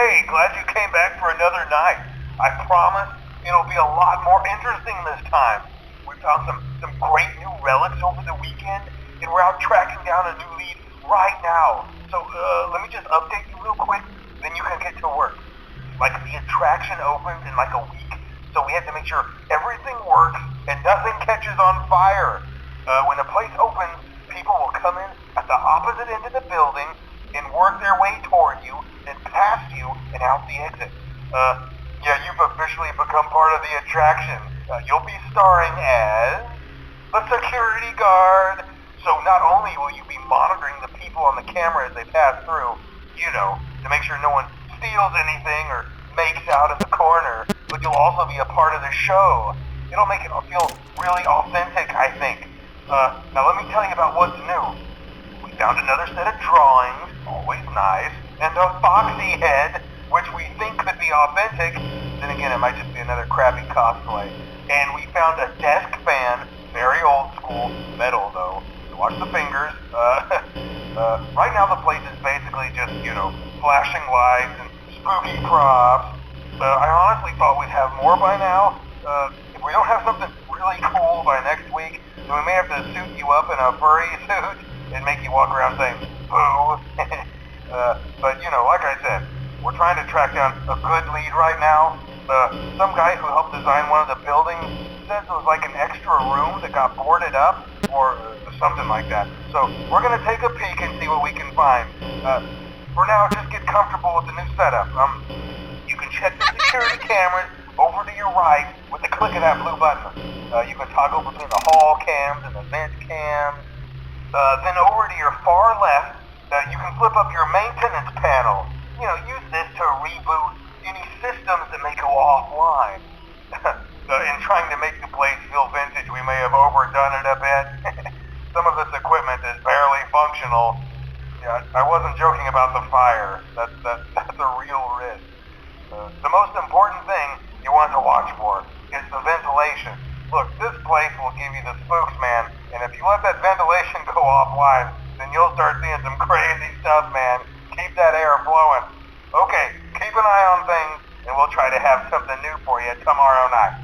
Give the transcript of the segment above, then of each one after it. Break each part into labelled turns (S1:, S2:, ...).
S1: Hey, glad you came back for another night. I promise it'll be a lot more interesting this time. We found some great new relics over the weekend, and we're out tracking down a new lead right now. So, let me just update you real quick, then you can get to work. Like, the attraction opens in like a week, so we have to make sure everything works and nothing catches on fire. When the place opens, people will come in at the opposite end of the building and work their way toward you, then past you and out the exit. Yeah, you've officially become part of the attraction. You'll be starring as a security guard. So not only will you be monitoring the people on the camera as they pass through, to make sure no one steals anything or makes out in the corner, but you'll also be a part of the show. It'll make it feel really authentic, I think. Now let me tell you about what's new. We found another set of drawings, always nice, and a foxy head, which we think could be authentic. Then again, it might just be another crappy cosplay. And we found a desk fan, very old school, metal though. So watch the fingers. Right now the place is basically just, flashing lights and spooky props. I honestly thought we'd have more by now. If we don't have something really cool by next week, then we may have to suit you up in a furry suit and make you walk around saying, boo. But, like I said, we're trying to track down a good lead right now. Some guy who helped design one of the buildings says it was like an extra room that got boarded up, or something like that. So we're going to take a peek and see what we can find. For now, just get comfortable with the new setup. You can check the security cameras over to your right with the click of that blue button. You can toggle between the hall cams and the vent cams. Then over to your far left, you can flip up your maintenance panel. Use this to reboot any systems that may go offline. In trying to make the place feel vintage, we may have overdone it a bit. Some of this equipment is barely functional. Yeah, I wasn't joking about the fire. That's a real risk. The most important thing you want to watch for is the ventilation. Look, this place will give you the spooks, man, and if you let that ventilation go offline, then you'll start seeing some crazy stuff, man. Keep that air flowing. Okay, keep an eye on things, and we'll try to have something new for you tomorrow night.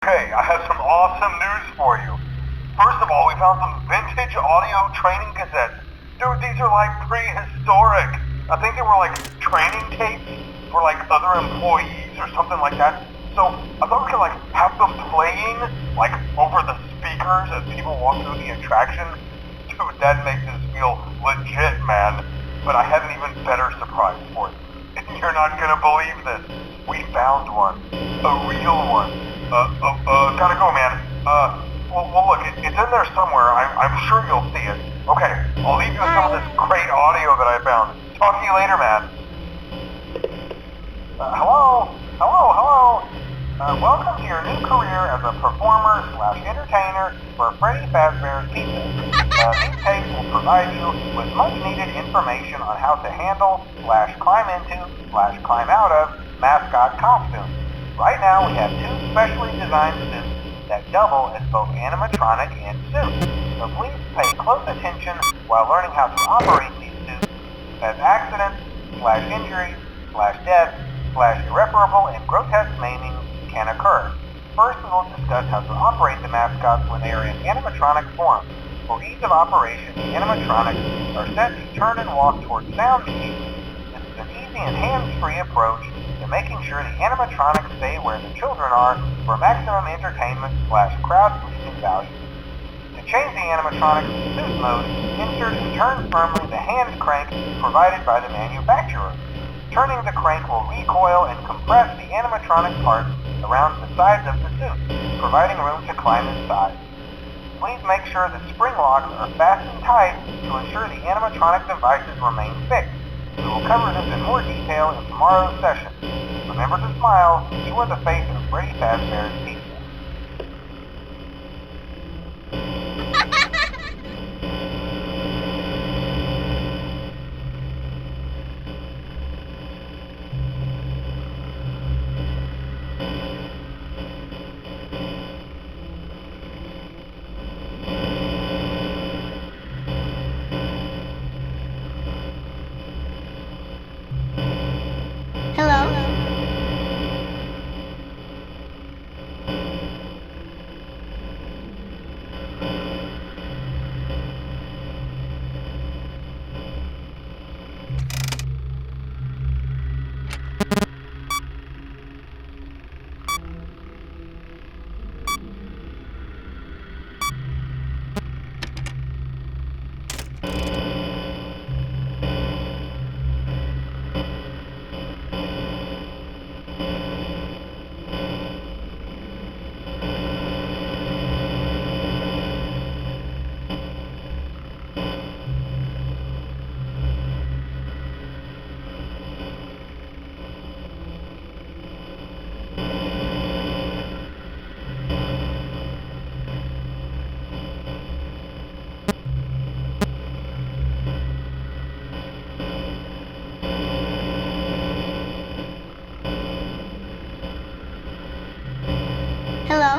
S1: Okay, I have some awesome news for you. First of all, we found some vintage audio training cassettes. Dude, these are like prehistoric. I think they were like training tapes for like other employees or or something like that. So I thought we could like have them playing like over the speakers as people walk through the attraction. Dude, that makes us feel legit, man. But I have an even better surprise for you. You're not gonna believe this. We found one. A real one. Gotta go, man. Well look, it's in there somewhere. I'm sure you'll see it. Okay, I'll leave you with some of this great audio that I found. Talk to you later, man. Hello? Welcome to your new career as a performer/entertainer for Freddy Fazbear's Pizza. These tapes will provide you with much-needed information on how to handle/climb into/climb out of mascot costumes. Right now, we have two specially designed suits that double as both animatronic and suit. So please pay close attention while learning how to operate these suits, as accidents/injury/death/irreparable and grotesque maiming can occur. First, we will discuss how to operate the mascots when they are in animatronic form. For ease of operation, the animatronics are set to turn and walk towards sound machines. This is an easy and hands-free approach to making sure the animatronics stay where the children are for maximum entertainment/crowd-pleasing value. To change the animatronics to suit mode, insert and turn firmly the hand crank provided by the manufacturer. Turning the crank will recoil and compress the animatronic parts around the sides of the suit, providing room to climb inside. Please make sure the spring locks are fastened tight to ensure the animatronic devices remain fixed. We will cover this in more detail in tomorrow's session. Remember to smile. You are the face of Freddy Fazbear's Pizza.
S2: Hello? Hello?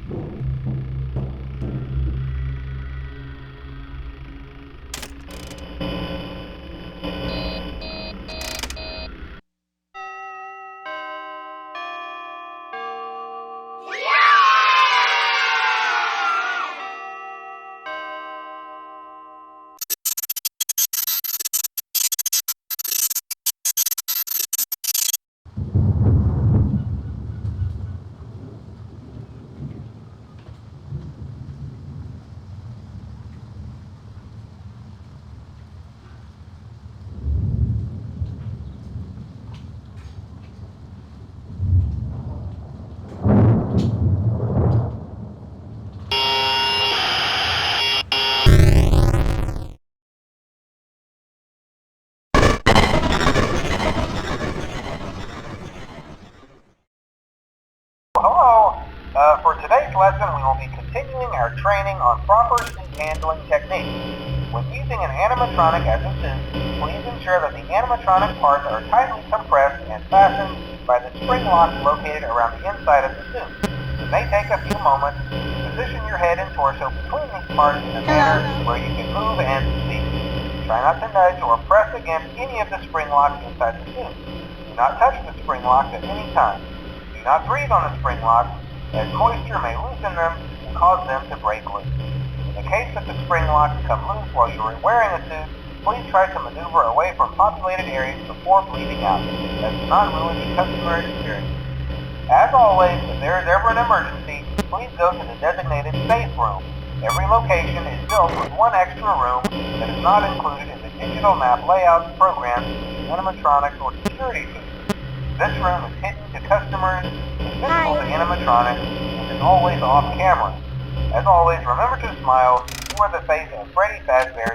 S1: Hello. For today's lesson, we will be continuing our training on proper suit handling techniques. When using an animatronic as a suit, please ensure that the animatronic parts are tightly compressed and fastened by the spring locks located around the inside of the suit. It may take a few moments to position your head and torso between these parts in a manner where you can move and speak. Try not to nudge or press against any of the spring locks inside the suit. Do not touch the spring locks at any time. Do not breathe on the spring locks, as moisture may loosen them and cause them to break loose. In the case that the spring locks come loose while you are wearing a suit, please try to maneuver away from populated areas before bleeding out. That does not ruin the customer experience. As always, if there is ever an emergency, please go to the designated safe room. Every location is built with one extra room that is not included in the digital map layouts programmed in animatronics or security systems. This room is hidden to customers, invisible to animatronics, and is always off camera. As always, remember to smile. You are the face of Freddy Fazbear.